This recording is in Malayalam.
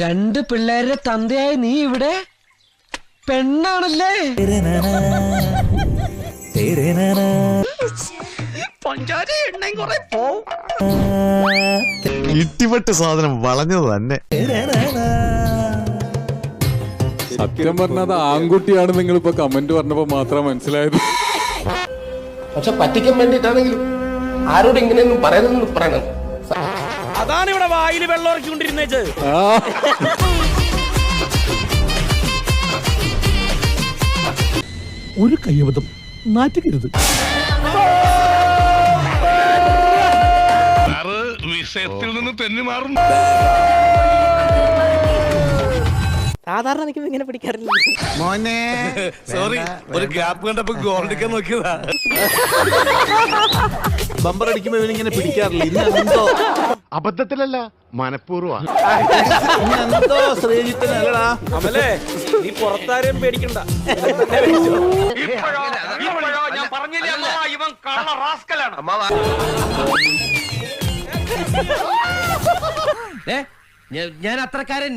രണ്ട് പിള്ളേരുടെ തന്തയായി നീ ഇവിടെ പെണ്ണാണല്ലേ? ഇട്ടിപ്പെട്ട് സാധനം വളഞ്ഞത് തന്നെ. സത്യം പറഞ്ഞത് ആൺകുട്ടിയാണ് നിങ്ങൾ ഇപ്പൊ കമന്റ് പറഞ്ഞപ്പോ മാത്രം മനസ്സിലായത്. പക്ഷെ പറ്റിക്കാൻ വേണ്ടിട്ടാണെങ്കിലും ആരോട് ഇങ്ങനെയൊന്നും പറയുന്നതെന്ന് പറയണം. അതാണ് ഇവിടെ വായിൽ വെള്ളം ഇറക്കിക്കൊണ്ടിരുന്നേച്ച്. ഒരു കയ്യബദ്ധം നാറ്റുകരുത്. വിഷയത്തിൽ നിന്ന് തെന്നി മാറും. സാധാരണ എനിക്ക് ഇങ്ങനെ പിടിക്കാറില്ല മോനെ. സോറി, ഒരു ഗ്യാപ്പ് കണ്ടപ്പോ ഗോൾ അടിക്കാൻ നോക്കിയതാ. ബമ്പർ അടിക്കുമ്പോ ഇവനിങ്ങനെ പിടിക്കാറില്ല. ഇന്നെന്തോ അബദ്ധത്തിലല്ല, മനഃപൂർവ്വം. ഇന്നെന്തോ ശ്രീജിത്തിനല്ലടാ. അമലേ, നീ പുറത്താരെയും പേടിക്കണ്ട. ഞാൻ പറഞ്ഞില്ലേ ഇവൻ കള്ള റാസ്കലാണ്. ഞാൻ അത്രക്കാരൻ